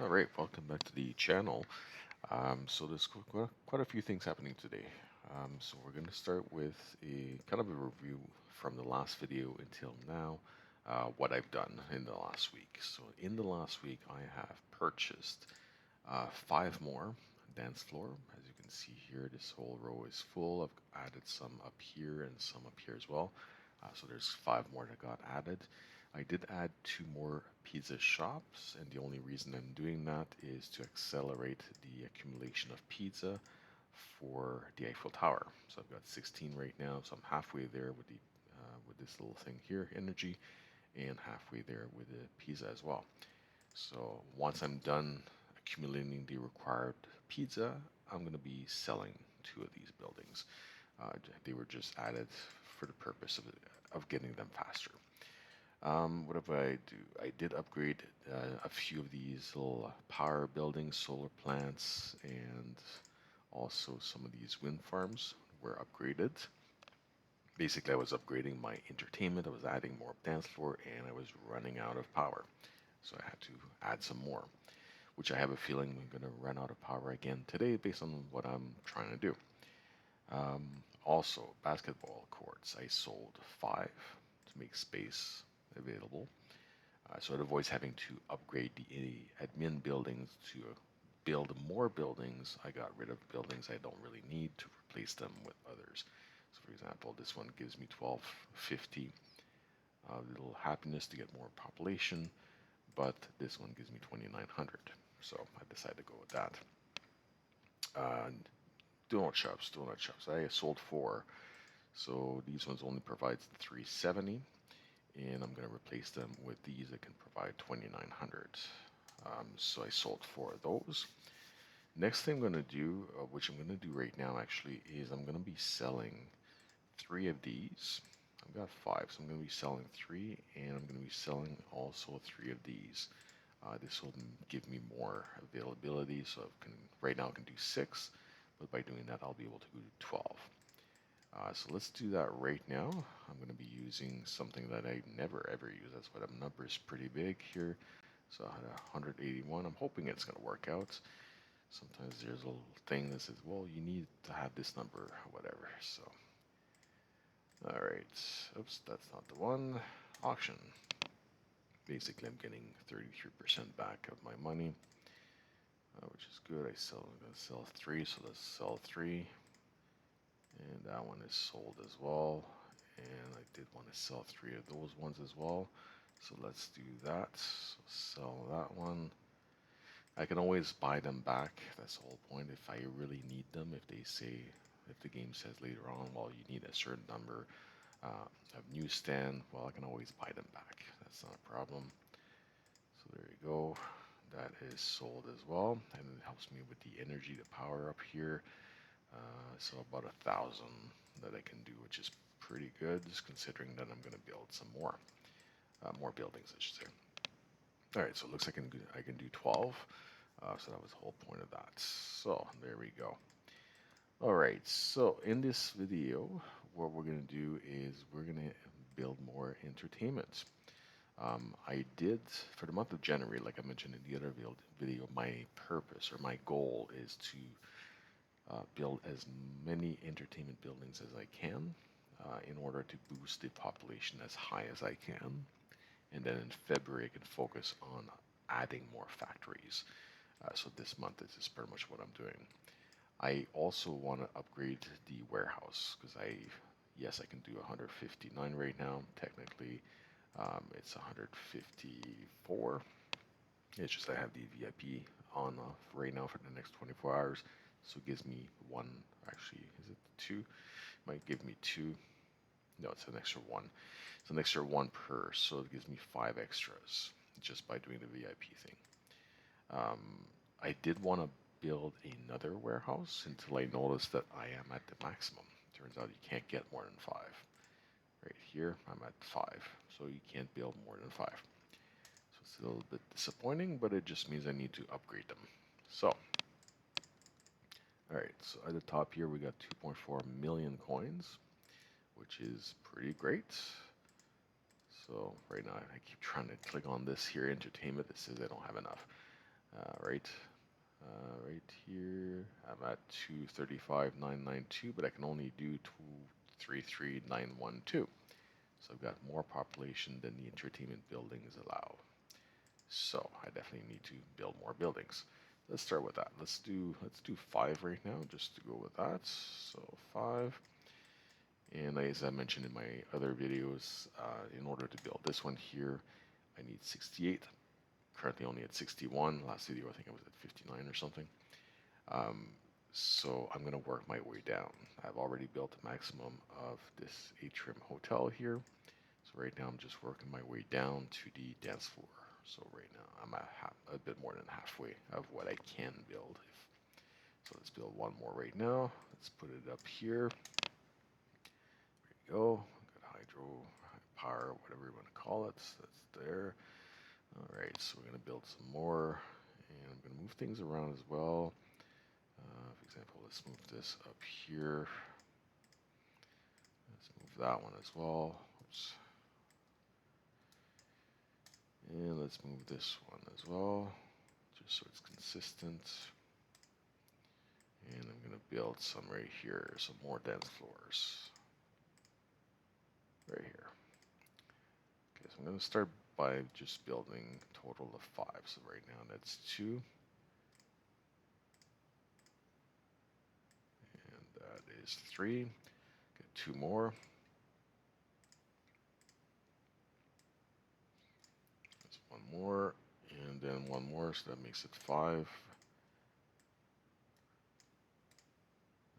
All right, welcome back to the channel. So there's quite a few things happening today. So we're going to start with a kind of a review from the last video until now, what I've done in the last week. So in the last week, I have purchased five more dance floor. As you can see here, this whole row is full. I've added some up here and some up here as well. So there's five more that got added. I did add two more pizza shops, and the only reason I'm doing that is to accelerate the accumulation of pizza for the Eiffel Tower. So I've got 16 right now, so I'm halfway there with this little thing here, energy, and halfway there with the pizza as well. So once I'm done accumulating the required pizza, I'm going to be selling two of these buildings. They were just added for the purpose of getting them faster. What did I do? I did upgrade a few of these little power buildings, solar plants, and also some of these wind farms were upgraded. Basically, I was upgrading my entertainment, I was adding more dance floor, and I was running out of power. So I had to add some more, which I have a feeling I'm going to run out of power again today based on what I'm trying to do. Also, basketball courts. I sold five to make space available. So it avoids having to upgrade the admin buildings to build more buildings. I got rid of buildings I don't really need to replace them with others. So for example, this one gives me 1250 little happiness to get more population, but this one gives me 2900. So I decided to go with that. Donut shops, donut shops. I sold four. So these ones only provides 370, and I'm going to replace them with these that can provide 2900. So I sold four of those. Next thing I'm going to do, which I'm going to do right now actually, is I'm going to be selling three of these. I've got five, so I'm going to be selling three, and I'm going to be selling also three of these. This will give me more availability, so right now I can do six, but by doing that I'll be able to go to 12. So let's do that right now. I'm going to be using something that I never ever use. That's why the number is pretty big here. So I had 181. I'm hoping it's going to work out. Sometimes there's a little thing that says, well, you need to have this number or whatever. So, all right. Oops, that's not the one. Auction. Basically, I'm getting 33% back of my money, which is good. I'm going to sell three, so let's sell three. And that one is sold as well. And I did want to sell three of those ones as well. So let's do that. So sell that one. I can always buy them back. That's the whole point. If I really need them, if the game says later on, well, you need a certain number of newsstand, well, I can always buy them back. That's not a problem. So there you go. That is sold as well. And it helps me with the energy, the power up here. So about 1,000 that I can do, which is pretty good, just considering that I'm going to build some more buildings, I should say. All right, so it looks like I can do 12. So that was the whole point of that. So there we go. All right, so in this video, what we're going to do is we're going to build more entertainment. I did, for the month of January, like I mentioned in the other video, my purpose or my goal is to build as many entertainment buildings as I can in order to boost the population as high as I can. And then in February, I can focus on adding more factories. So this month, this is pretty much what I'm doing. I also want to upgrade the warehouse because yes, I can do 159 right now. Technically, it's 154. It's just I have the VIP on right now for the next 24 hours. So it gives me one, actually, is it two? Might give me two. No, it's an extra one. It's an extra one per, so it gives me five extras just by doing the VIP thing. I did want to build another warehouse until I noticed that I am at the maximum. Turns out you can't get more than five. Right here, I'm at five, so you can't build more than five. So it's a little bit disappointing, but it just means I need to upgrade them. So, alright, so at the top here we got 2.4 million coins, which is pretty great. So right now I keep trying to click on this here, entertainment. It says I don't have enough. right. Right here, I'm at 235,992, but I can only do 233,912. So I've got more population than the entertainment buildings allow. So I definitely need to build more buildings. Let's start with that. Let's do 5 right now, just to go with that. So 5. And as I mentioned in my other videos, in order to build this one here, I need 68. Currently only at 61. Last video I think I was at 59 or something. So I'm going to work my way down. I've already built a maximum of this atrium hotel here. So right now I'm just working my way down to the dance floor. So right now I'm at a bit more than halfway of what I can build. So let's build one more right now. Let's put it up here. There you go. Got hydro, power, whatever you want to call it. That's there. All right, so we're going to build some more. And I'm going to move things around as well. For example, let's move this up here. Let's move that one as well. Oops. And let's move this one as well, just so it's consistent. And I'm going to build some right here, some more dance floors. Right here. Okay, so I'm going to start by just building a total of 5. So right now that's 2. And that is 3. Get 2 more. That's 1 more. And then 1 more, so that makes it 5.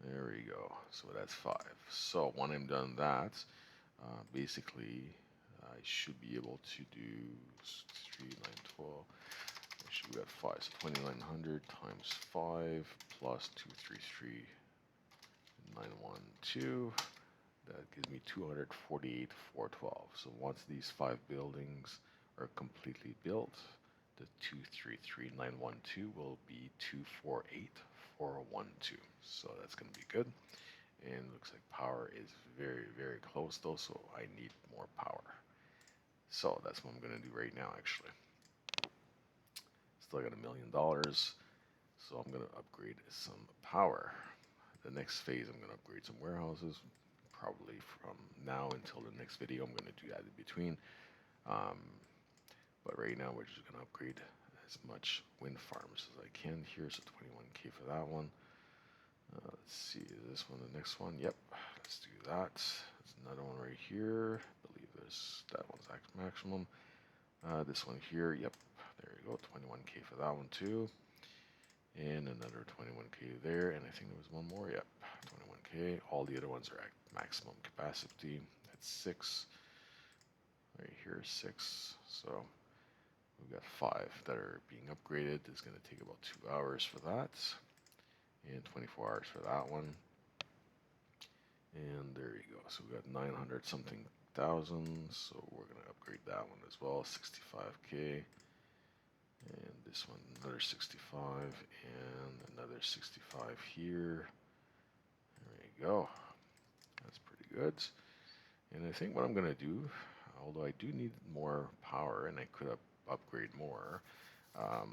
There we go. So that's 5. So when I'm done that, basically I should be able to do 3, 9, 12. I should be at 5. So 2,900 times 5 plus 233, 912. That gives me 248, 412. So once these 5 buildings are completely built, the 233,912 will be 248, 412. So that's going to be good. And it looks like power is very, very close though, so I need more power. So that's what I'm going to do right now, actually. Still got $1 million, so I'm going to upgrade some power. The next phase, I'm going to upgrade some warehouses. Probably from now until the next video, I'm going to do that in between. But right now, we're just going to upgrade as much wind farms as I can here. So 21K for that one. Let's see, is this one the next one? Yep, let's do that. There's another one right here. I believe that one's maximum. This one here, yep, there you go, 21K for that one too. And another 21K there, and I think there was one more, yep, 21K. All the other ones are at maximum capacity. That's 6. Right here, 6. So we've got 5 that are being upgraded. It's going to take about 2 hours for that. And 24 hours for that one. And there you go. So we got 900 something thousand. So we're going to upgrade that one as well. 65K. And this one, another 65. And another 65 here. There you go. That's pretty good. And I think what I'm going to do, although I do need more power and I could upgrade more, I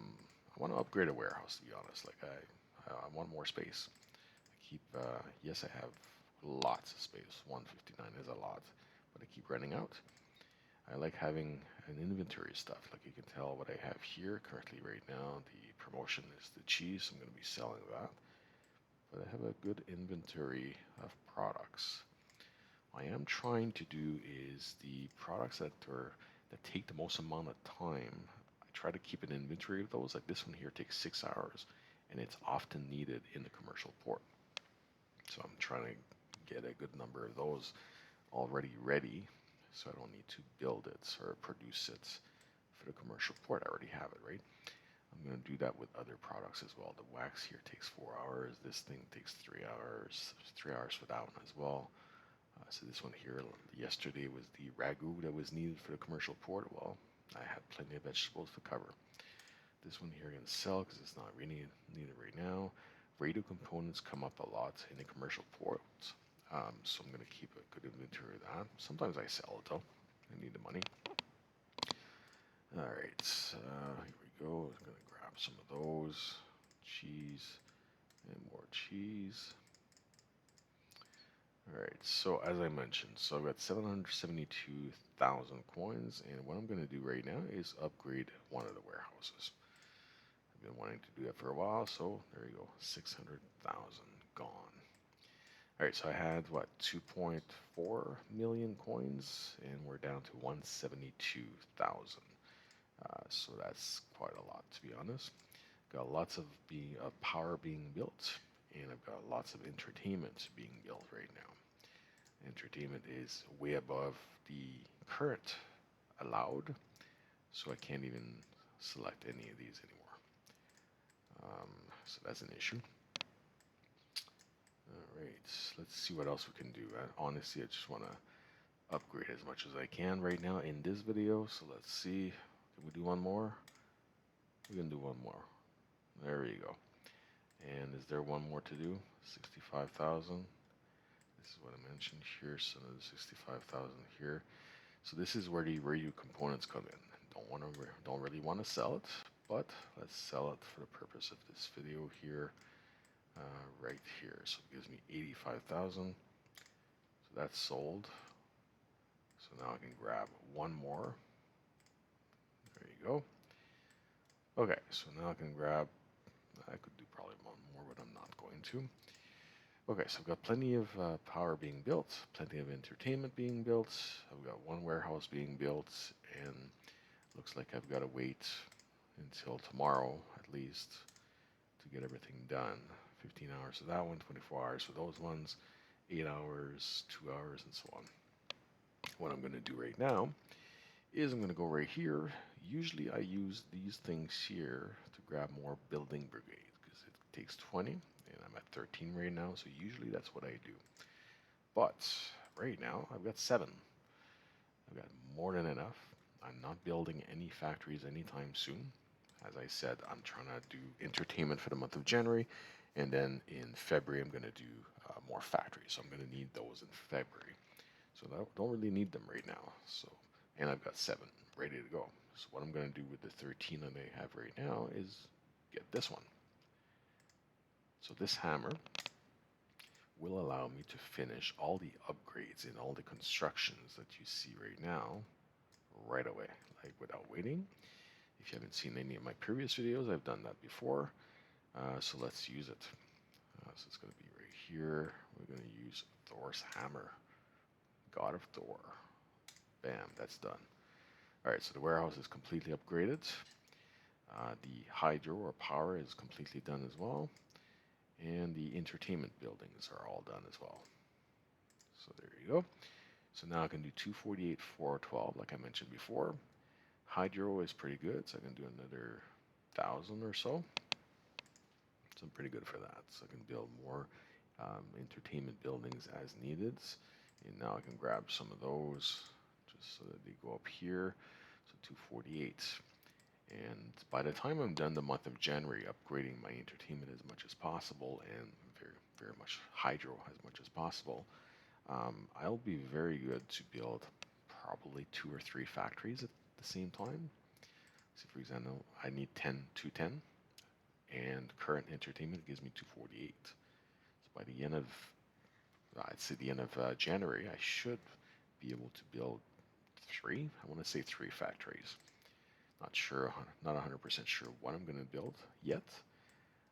want to upgrade a warehouse, to be honest. Like I want more space. Yes, I have lots of space. 159 is a lot, but I keep running out. I like having an inventory of stuff. Like you can tell what I have here currently right now. The promotion is the cheese. I'm going to be selling that. But I have a good inventory of products. What I am trying to do is the products that take the most amount of time. I try to keep an inventory of those. Like this one here takes 6 hours, and it's often needed in the commercial port. So I'm trying to get a good number of those already ready, so I don't need to build it or produce it for the commercial port. I already have it, right? I'm going to do that with other products as well. The wax here takes 4 hours. This thing takes 3 hours. There's 3 hours for that one as well. So this one here, yesterday was the ragu that was needed for the commercial port. Well, I had plenty of vegetables to cover. This one here I'm going to sell because it's not really needed right now. Radio components come up a lot in the commercial ports. So I'm going to keep a good inventory of that. Sometimes I sell it though. I need the money. All right, here we go. I'm going to grab grab some of those. Cheese and more cheese. Alright, so as I mentioned, so I've got 772,000 coins, and what I'm going to do right now is upgrade one of the warehouses. I've been wanting to do that for a while, so there you go, 600,000 gone. Alright, so I had, what, 2.4 million coins, and we're down to 172,000. So that's quite a lot, to be honest. Got lots of power being built, and I've got lots of entertainment being built right now. Entertainment is way above the current allowed, so I can't even select any of these anymore. So that's an issue. Alright, let's see what else we can do. Honestly, I just want to upgrade as much as I can right now in this video, so let's see. Can we do one more? We can do one more. There you go. And is there one more to do? 65,000. This is what I mentioned here. So another 65,000 here. So this is where the radio components come in. Don't really want to sell it, but let's sell it for the purpose of this video here. Right here. So it gives me 85,000. So that's sold. So now I can grab one more. There you go. Okay, so now I can grab, I could do probably one more, but I'm not going to. Okay, so I've got plenty of power being built, plenty of entertainment being built. I've got one warehouse being built, and looks like I've got to wait until tomorrow at least to get everything done. 15 hours for that one, 24 hours for those ones, 8 hours, 2 hours, and so on. What I'm going to do right now is I'm going to go right here. Usually I use these things here to grab more building brigades because it takes 20 and I'm at 13 right now, so usually that's what I do. But right now I've got 7. I've got more than enough. I'm not building any factories anytime soon. As I said, I'm trying to do entertainment for the month of January, and then in February I'm going to do more factories, so I'm going to need those in February. So I don't really need them right now. So, and I've got 7 ready to go. So what I'm going to do with the 13 that I have right now is get this one. So this hammer will allow me to finish all the upgrades and all the constructions that you see right now right away, like without waiting. If you haven't seen any of my previous videos, I've done that before. So let's use it. So it's going to be right here. We're going to use Thor's hammer. God of Thor. Bam, that's done. Alright, so the warehouse is completely upgraded. The hydro or power is completely done as well. And the entertainment buildings are all done as well. So there you go. So now I can do 248, 412 like I mentioned before. Hydro is pretty good, so I can do another 1,000 or so. So I'm pretty good for that. So I can build more entertainment buildings as needed. And now I can grab some of those just so that they go up here. So 248. And by the time I'm done the month of January upgrading my entertainment as much as possible and very, very much hydro as much as possible, I'll be very good to build probably 2 or 3 factories at the same time. So for example, I need 210, and current entertainment gives me 248. So by the end of, I'd say the end of January, I should be able to build 3. I want to say 3 factories. Not sure, not 100% sure what I'm going to build yet.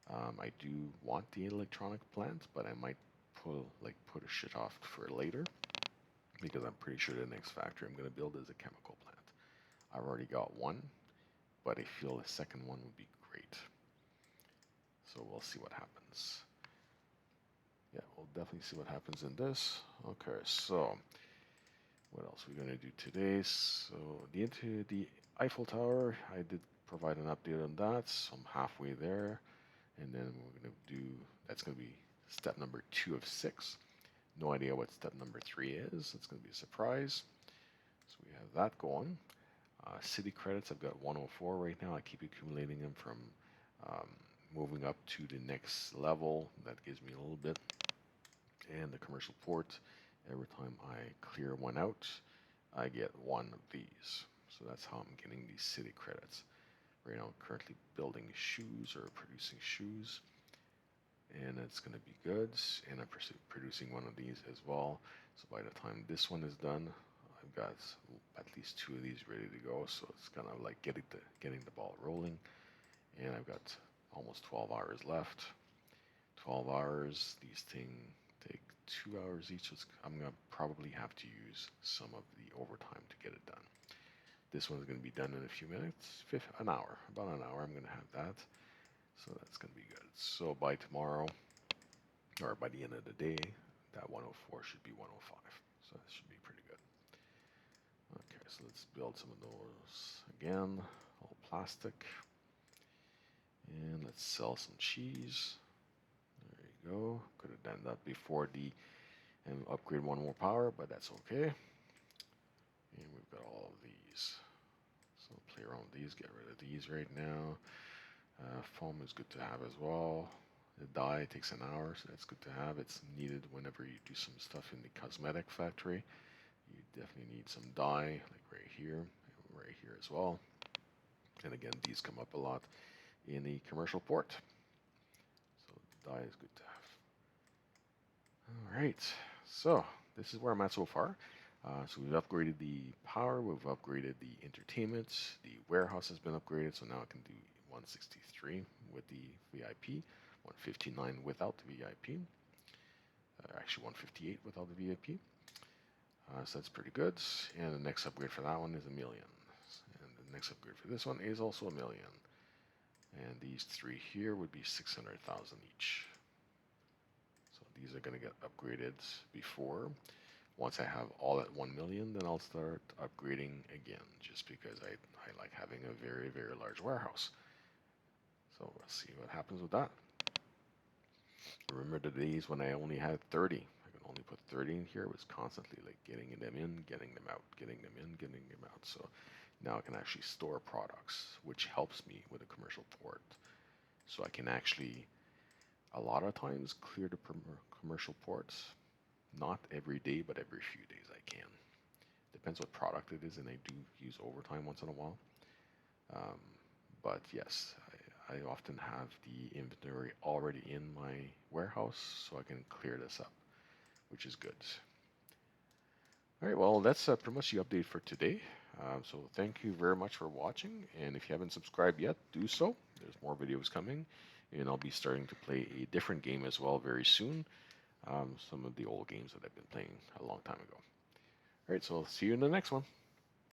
I do want the electronic plant, but I might put a shit off for later because I'm pretty sure the next factory I'm going to build is a chemical plant. I've already got one, but I feel the second one would be great. So we'll see what happens. Yeah, we'll definitely see what happens in this. Okay, so what else are we going to do today? So the Eiffel Tower, I did provide an update on that, so I'm halfway there. And then we're going to do, that's going to be step number 2 of 6. No idea what step number 3 is. It's going to be a surprise. So we have that going. City credits, I've got 104 right now. I keep accumulating them from moving up to the next level. That gives me a little bit. And the commercial port, every time I clear one out, I get 1 of these. So that's how I'm getting these city credits. Right now I'm currently building shoes or producing shoes, and it's going to be good. And I'm producing one of these as well. So by the time this one is done, I've got at least 2 of these ready to go. So it's kind of like getting the ball rolling. And I've got almost 12 hours left. 12 hours. These things take 2 hours each. So I'm going to probably have to use some of the overtime to get it done. This one's going to be done in a few minutes, an hour, about an hour. I'm going to have that. So that's going to be good. So by tomorrow, or by the end of the day, that 104 should be 105. So that should be pretty good. Okay, so let's build some of those again, all plastic. And let's sell some cheese. There you go. Could have done that before and upgrade one more power, but that's okay. And we've got all of these. So play around with these, get rid of these right now. Foam is good to have as well. The dye takes an hour, so that's good to have. It's needed whenever you do some stuff in the cosmetic factory. You definitely need some dye, like right here as well. And again, these come up a lot in the commercial port. So the dye is good to have. All right, so this is where I'm at so far. So we've upgraded the power, we've upgraded the entertainment, the warehouse has been upgraded, so now I can do 163 with the VIP, 159 without the VIP, actually 158 without the VIP. So that's pretty good. And the next upgrade for that one is 1,000,000. And the next upgrade for this one is also 1,000,000. And these 3 here would be 600,000 each. So these are going to get upgraded before. Once I have all at 1,000,000, then I'll start upgrading again, just because I like having a very, very large warehouse. So we'll see what happens with that. Remember the days when I only had 30. I could only put 30 in here. It was constantly like getting them in, getting them out, getting them in, getting them out. So now I can actually store products, which helps me with a commercial port. So I can actually, a lot of times, clear the commercial ports. Not every day, but every few days I can. Depends what product it is, and I do use overtime once in a while. But yes, I often have the inventory already in my warehouse, so I can clear this up, which is good. All right, well, that's pretty much the update for today. So thank you very much for watching, and if you haven't subscribed yet, do so. There's more videos coming, and I'll be starting to play a different game as well very soon. Some of the old games that I've been playing a long time ago. All right, so I'll see you in the next one.